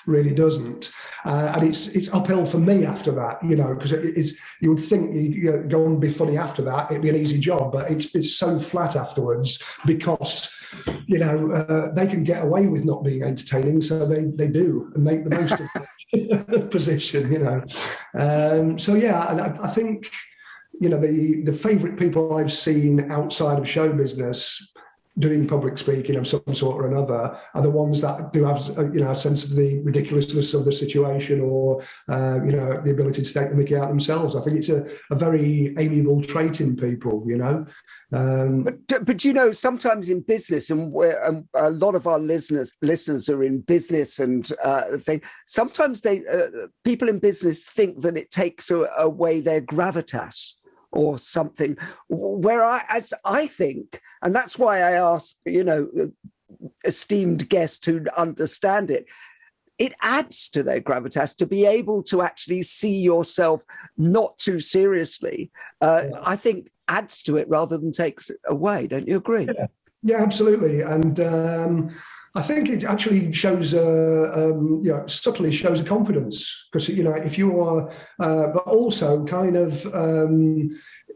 really doesn't. And it's uphill for me after that, because you would think you go and be funny after that, it'd be an easy job, but it's so flat afterwards, because they can get away with not being entertaining, so they do and make the most of the position, So yeah, and I think the favourite people I've seen outside of show business doing public speaking of some sort or another are the ones that do have a sense of the ridiculousness of the situation, or the ability to take the mickey out themselves. I think it's a very amiable trait in people, But sometimes in business, and a lot of our listeners are in business, and sometimes people in business think that it takes away their gravitas or something. Whereas I think, and that's why I ask, esteemed guests who understand it, it adds to their gravitas to be able to actually see yourself not too seriously. I think adds to it rather than takes it away. Don't you agree? Yeah, absolutely. And I think it actually shows, subtly shows a confidence, because, if you are, but also kind of,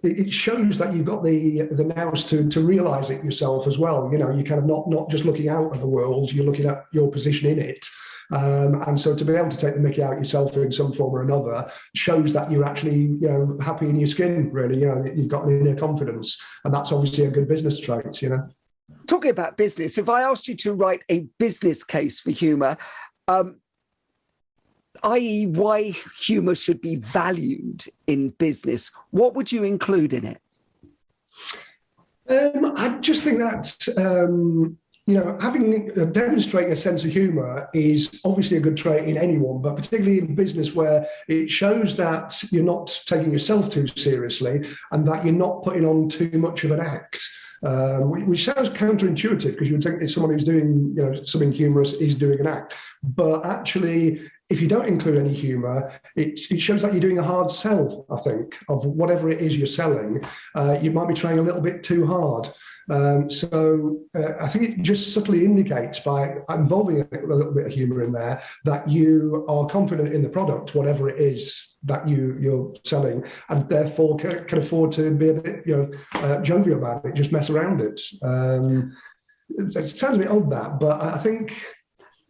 it shows that you've got the nous to realise it yourself as well. You're kind of not just looking out at the world, you're looking at your position in it. And so to be able to take the mickey out yourself in some form or another shows that you're actually, happy in your skin, really. You've got an inner confidence, and that's obviously a good business trait, Talking about business, if I asked you to write a business case for humour, i.e. why humour should be valued in business, what would you include in it? I just think that, demonstrating a sense of humour is obviously a good trait in anyone, but particularly in business where it shows that you're not taking yourself too seriously and that you're not putting on too much of an act. Which sounds counterintuitive because you would think if someone who's doing something humorous is doing an act. But actually, if you don't include any humour, it shows that you're doing a hard sell, I think, of whatever it is you're selling. You might be trying a little bit too hard. I think it just subtly indicates by involving a little bit of humour in there that you are confident in the product, whatever it is that you're selling, and therefore can afford to be a bit jovial about it, just mess around it. It sounds a bit odd, that, but I think...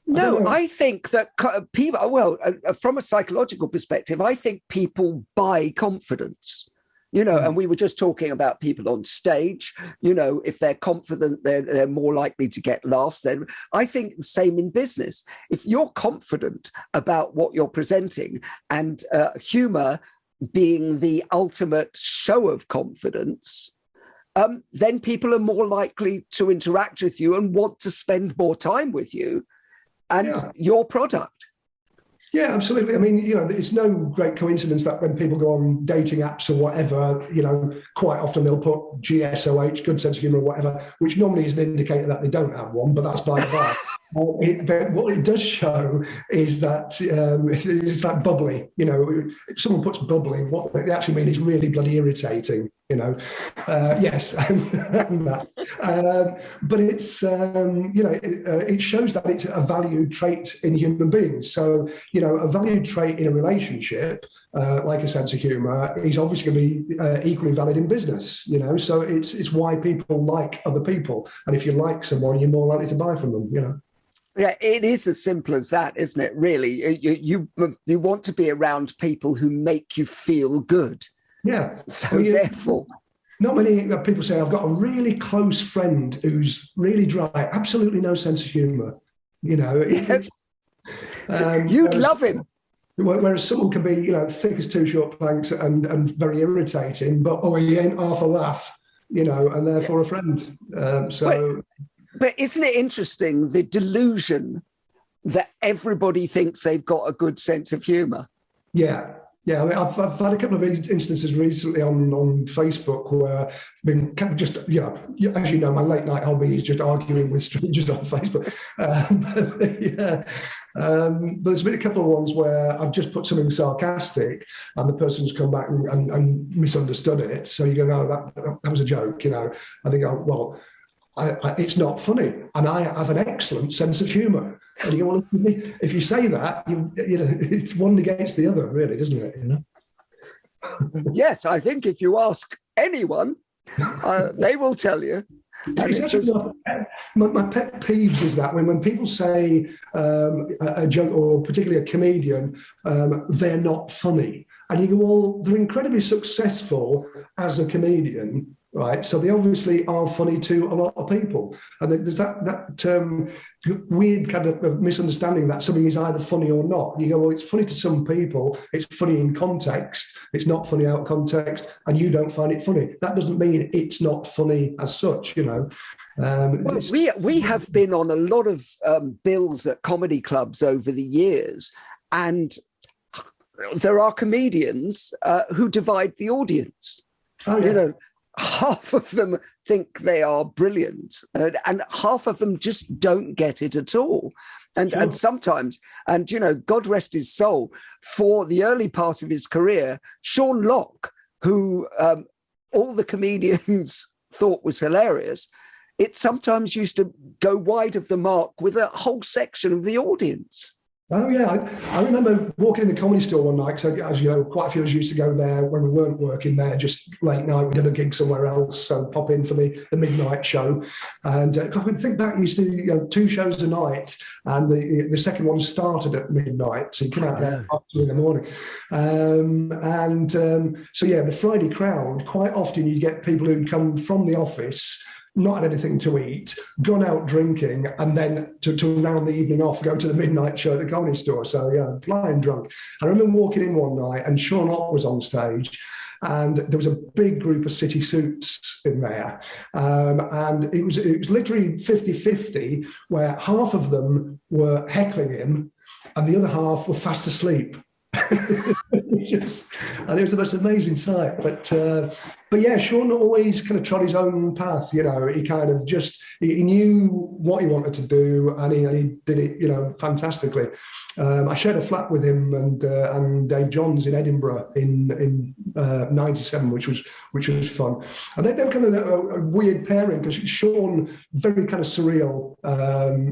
No, I think that people, from a psychological perspective, I think people buy confidence. And we were just talking about people on stage, if they're confident, they're more likely to get laughs. Then I think the same in business. If you're confident about what you're presenting, and humour being the ultimate show of confidence, then people are more likely to interact with you and want to spend more time with you and your product. Yeah, absolutely. I mean, it's no great coincidence that when people go on dating apps or whatever, quite often they'll put GSOH, good sense of humour or whatever, which normally is an indicator that they don't have one, but that's by the by. But what it does show is that it's like bubbly. If someone puts bubbly, what they actually mean is really bloody irritating. Yes, and that. But it's it shows that it's a valued trait in human beings. So a valued trait in a relationship, like a sense of humour, is obviously going to be equally valid in business. So it's why people like other people, and if you like someone, you're more likely to buy from them. Yeah, it is as simple as that, isn't it? Really, you want to be around people who make you feel good. Yeah. So therefore, not many people say, I've got a really close friend who's really dry, absolutely no sense of humour. You'd love him. Whereas someone can be, thick as two short planks and very irritating, but he ain't half a laugh, and therefore a friend. But isn't it interesting, the delusion that everybody thinks they've got a good sense of humour? Yeah. Yeah, I mean, I've had a couple of instances recently on Facebook where I've been kind of just, as you know, my late night hobby is just arguing with strangers on Facebook. But there's been a couple of ones where I've just put something sarcastic and the person's come back and misunderstood it. So you go, no, that was a joke, I think, well, it's not funny, and I have an excellent sense of humour. And you go, well, if you say that, it's one against the other, really, doesn't it? Yes, I think if you ask anyone, they will tell you. My pet peeves is that when people say a joke, or particularly a comedian, they're not funny, and you go, well, they're incredibly successful as a comedian. Right, so they obviously are funny to a lot of people, and there's that weird kind of misunderstanding that something is either funny or not. You go, well, it's funny to some people, it's funny in context, it's not funny out of context, and you don't find it funny. That doesn't mean it's not funny as such, Well, we have been on a lot of bills at comedy clubs over the years, and there are comedians who divide the audience. Oh, yeah. Half of them think they are brilliant, and half of them just don't get it at all. And sometimes, God rest his soul, for the early part of his career, Sean Locke, who all the comedians thought was hilarious, it sometimes used to go wide of the mark with a whole section of the audience. Oh, yeah. I remember walking in the Comedy Store one night, because, as you know, quite a few of us used to go there when we weren't working there, just late night. We did a gig somewhere else, so pop in for the midnight show. And I think back, used to do 2 shows a night, and the second one started at midnight, so you come out there at 2 in the morning. So, the Friday crowd, quite often you get people who come from the office not had anything to eat, gone out drinking, and then to round the evening off, go to the midnight show at the Comedy Store. So, yeah, blind drunk. I remember walking in one night and Sean Locke was on stage, and there was a big group of city suits in there. And it was literally 50-50, where half of them were heckling him and the other half were fast asleep. And it was the most amazing sight. But yeah, Sean always kind of trod his own path. You know, he kind of he knew what he wanted to do, and he did it, you know, fantastically. I shared a flat with him and Dave Johns in Edinburgh in '97, which was fun. And they were kind of a weird pairing, because Sean, very kind of surreal,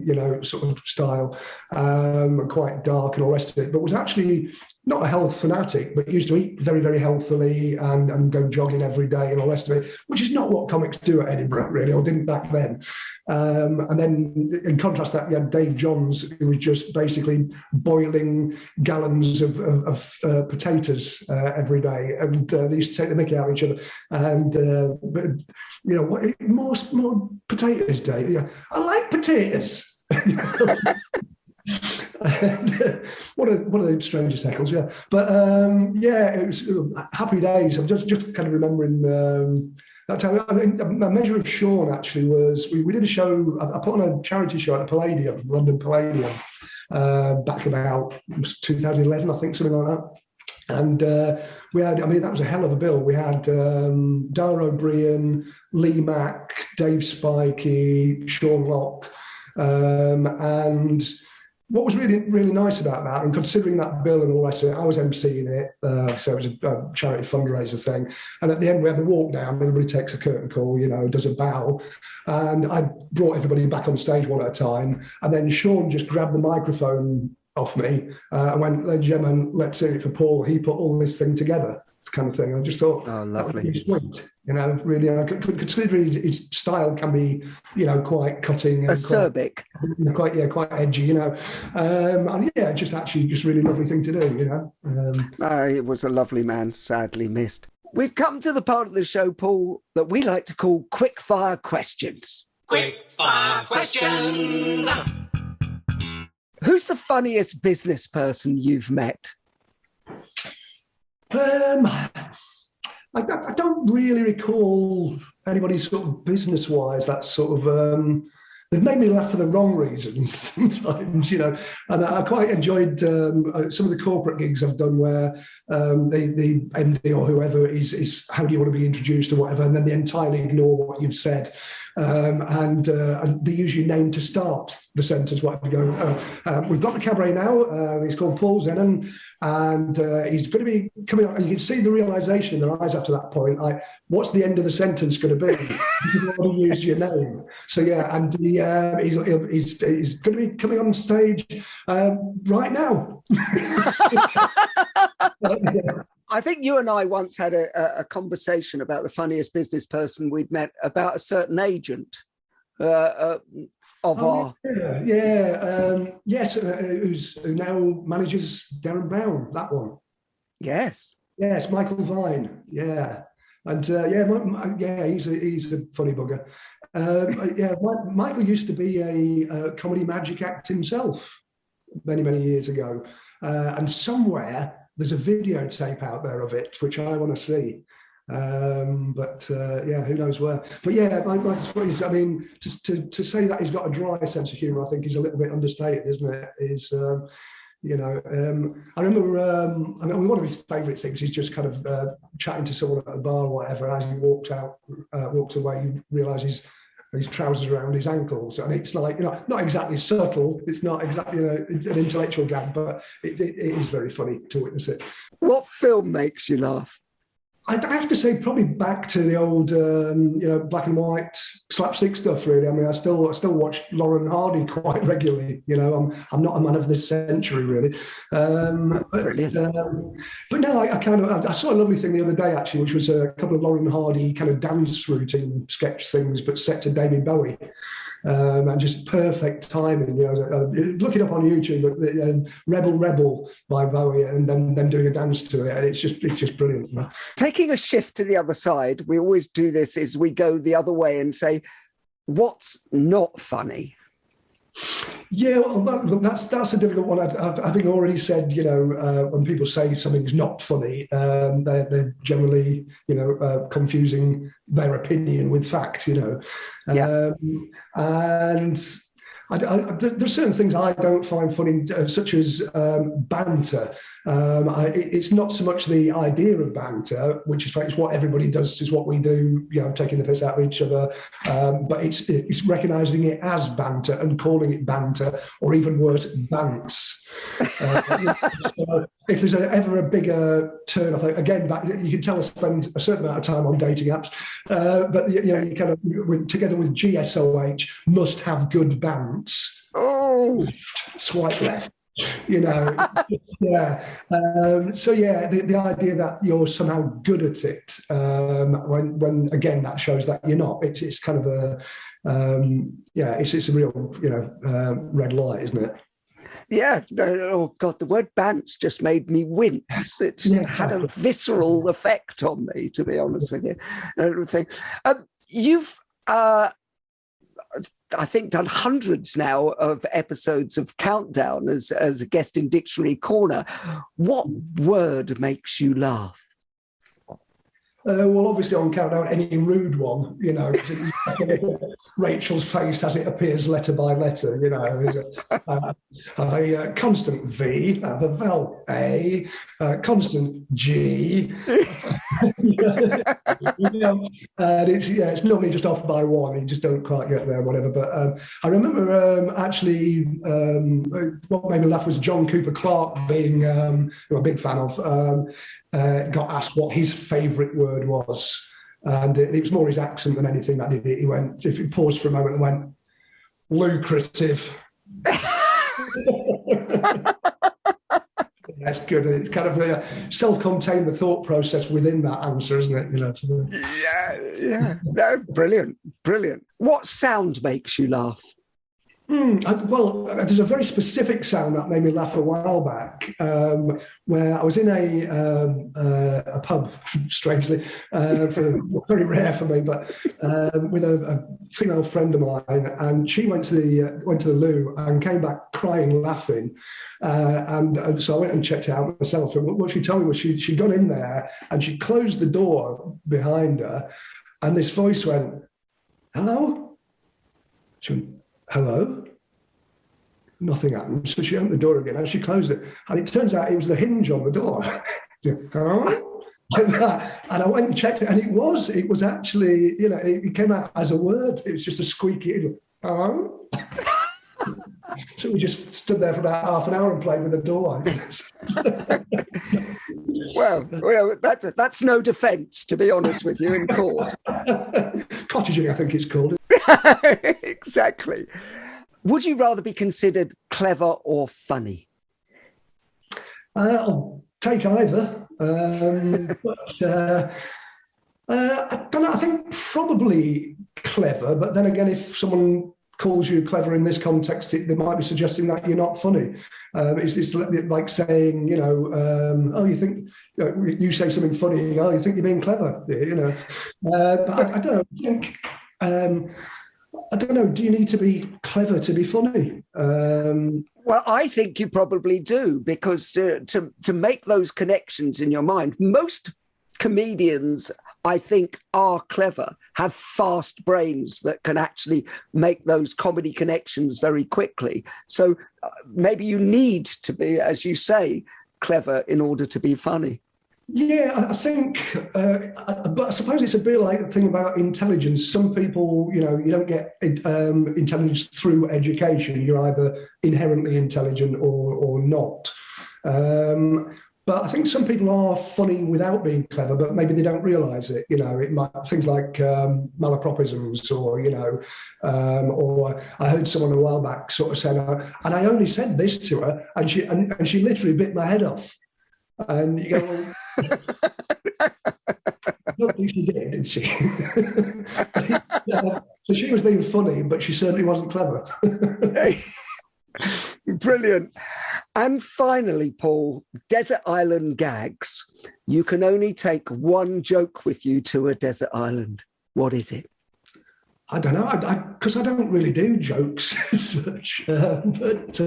you know, sort of style, quite dark and all the rest of it, but was actually not a health fanatic, but used to eat very, very healthily and go jogging every day and all the rest of it, which is not what comics do at Edinburgh, really, or didn't back then. And then in contrast to that, you had Dave Johns, who was just basically boiling gallons of potatoes every day. And they used to take the mickey out of each other. And, you know, more potatoes, Dave. Yeah, I like potatoes. One of the strangest heckles, yeah. But yeah, it was happy days. I'm just kind of remembering that time. I mean, a measure of Sean actually was we did a show. I put on a charity show at the Palladium, London Palladium, back about 2011, I think, something like that. And we had, I mean, that was a hell of a bill. We had Dara O'Brien, Lee Mack, Dave Spikey, Sean Locke, and what was really, really nice about that, and considering that bill and all the rest of it, I was emceeing it, so it was a charity fundraiser thing. And at the end, we had the walk down. Everybody takes a curtain call, you know, does a bow. And I brought everybody back on stage one at a time. And then Sean just grabbed the microphone off me and went, "Ladies and gentlemen, let's hear it for Paul. He put all this thing together," kind of thing. I just thought, oh, lovely. That was really sweet, you know, really. Considering his style can be, you know, quite cutting, and acerbic, quite edgy, you know. And yeah, just really lovely thing to do, you know. It was a lovely man, sadly missed. We've come to the part of the show, Paul, that we like to call quick fire questions. Quick fire questions. Who's the funniest business person you've met? I don't really recall anybody sort of business-wise that sort of... they've made me laugh for the wrong reasons sometimes, you know. And I quite enjoyed some of the corporate gigs I've done where the MD or whoever is how do you want to be introduced or whatever, and then they entirely ignore what you've said. And they usually name to start the sentence, whatever, go, we've got the cabaret now, he's called Paul Zenon, and he's going to be coming up, and you can see the realization in their eyes after that point, like, what's the end of the sentence going to be? You want to use your name. So yeah, and he's going to be coming on stage right now. I think you and I once had a conversation about the funniest business person we'd met, about a certain agent yes, who now manages Darren Brown, that one. Yes, Michael Vine, yeah. And he's a funny bugger. Michael used to be a comedy magic act himself many, many years ago, and somewhere there's a videotape out there of it, which I want to see. Who knows where? But yeah, Michael's, I mean, to say that he's got a dry sense of humour, I think is a little bit understated, isn't it? I remember, one of his favourite things is just kind of chatting to someone at a bar or whatever, and as he walks away, you realise his trousers around his ankles, and it's like, you know, not exactly subtle, it's not exactly, you know, it's an intellectual gag, but it is very funny to witness it. What film makes you laugh? I have to say, probably back to the old, black and white slapstick stuff. Really, I mean, I still watch Laurel and Hardy quite regularly. You know, I'm not a man of this century, really. Brilliant. But no, I saw a lovely thing the other day actually, which was a couple of Laurel and Hardy kind of dance routine sketch things, but set to David Bowie. And just perfect timing, you know. Look it up on YouTube, Rebel by Bowie, and then them doing a dance to it, and it's just brilliant. Taking a shift to the other side, we always do this: is we go the other way and say, what's not funny? Yeah, well, that's a difficult one. I think I already said, when people say something's not funny, they're generally, confusing their opinion with fact, Yeah. And there's certain things I don't find funny, such as banter. It's not so much the idea of banter, which is it's what everybody does, is what we do, taking the piss out of each other. But it's recognising it as banter and calling it banter, or even worse, bants. If there's ever a bigger turn off, again, you can tell I spend a certain amount of time on dating apps, but you kind of together with GSOH, must have good bants. Oh, Swipe left. Yeah. The idea that you're somehow good at it, when again that shows that you're not. It's kind of it's a real red light, isn't it? Yeah, oh God, the word bants just made me wince. It had a visceral effect on me, to be honest with you. Everything. You've, I think, done hundreds now of episodes of Countdown as a guest in Dictionary Corner. What word makes you laugh? Well, obviously on Countdown, any rude one, Rachel's face as it appears letter by letter, a constant V, a vowel A, constant G. And it's normally just off by one. You just don't quite get there, whatever. But I remember what made me laugh was John Cooper Clarke, being who I'm a big fan of, got asked what his favourite word was. And it was more his accent than anything that did it. He paused for a moment and went, lucrative. That's good. It's kind of self-contained, the thought process within that answer, isn't it? Yeah. No, brilliant. What sound makes you laugh? Well, there's a very specific sound that made me laugh a while back, where I was in a pub, strangely, very rare for me, but with a female friend of mine, and she went to the loo and came back crying, laughing, and so I went and checked it out myself. And what she told me was she got in there and she closed the door behind her, and this voice went, "Hello?" She went, "Hello?" Nothing happened. So she opened the door again and she closed it. And it turns out it was the hinge on the door. Like that. And I went and checked it, and it was actually, it came out as a word. It was just a squeaky, hello? So we just stood there for about half an hour and played with the door. Well, that's no defence, to be honest with you, in court. Cottaging, I think it's called. Exactly. Would you rather be considered clever or funny? I'll take either. But I don't know. I think probably clever. But then again, if someone calls you clever in this context, they might be suggesting that you're not funny. It's like saying, oh, you think you say something funny? Oh, you think you're being clever? But I don't know. I think. I don't know. Do you need to be clever to be funny? Well, I think you probably do, because to make those connections in your mind, most comedians, I think, are clever, have fast brains that can actually make those comedy connections very quickly. So maybe you need to be, as you say, clever in order to be funny. Yeah, I think, but I suppose it's a bit like the thing about intelligence. Some people, you don't get intelligence through education. You're either inherently intelligent or not. But I think some people are funny without being clever, but maybe they don't realise it. It might things like malapropisms, or I heard someone a while back sort of saying, and I only said this to her, and she literally bit my head off. And you go, well, I don't think she did she? So she was being funny, but she certainly wasn't clever. Brilliant. And finally, Paul, desert island gags. You can only take one joke with you to a desert island. What is it? I don't know, because I don't really do jokes as such, but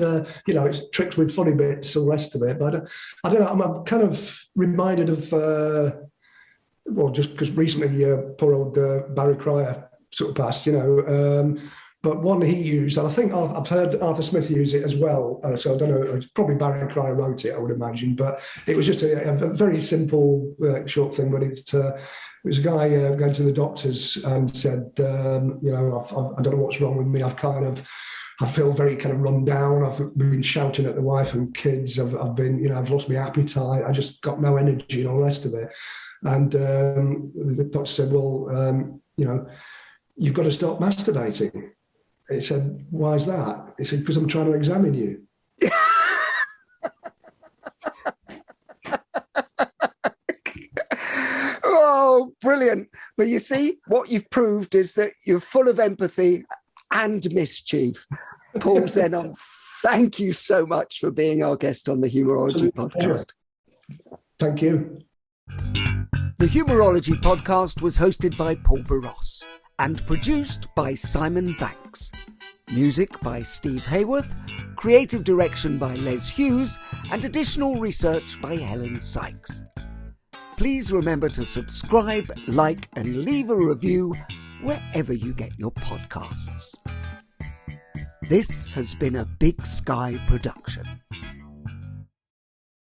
it's tricked with funny bits, all the rest of it. But I don't know, I'm kind of reminded of, just because recently poor old Barry Cryer sort of passed, but one he used, and I think I've heard Arthur Smith use it as well, so I don't know, it's probably Barry Cryer wrote it, I would imagine, but it was just a very simple, short thing, but it was a guy going to the doctors and said, I don't know what's wrong with me, I feel very kind of run down, I've been shouting at the wife and kids, I've been, I've lost my appetite, I just got no energy and all the rest of it. And the doctor said, well, you've got to stop masturbating. He said, why is that? He said, because I'm trying to examine you. Oh, brilliant. But you see, what you've proved is that you're full of empathy and mischief. Paul Zenon, thank you so much for being our guest on the Humourology Podcast. Thank you. The Humourology Podcast was hosted by Paul Boross and produced by Simon Banks. Music by Steve Hayworth, creative direction by Les Hughes, and additional research by Helen Sykes. Please remember to subscribe, like, and leave a review wherever you get your podcasts. This has been a Big Sky production.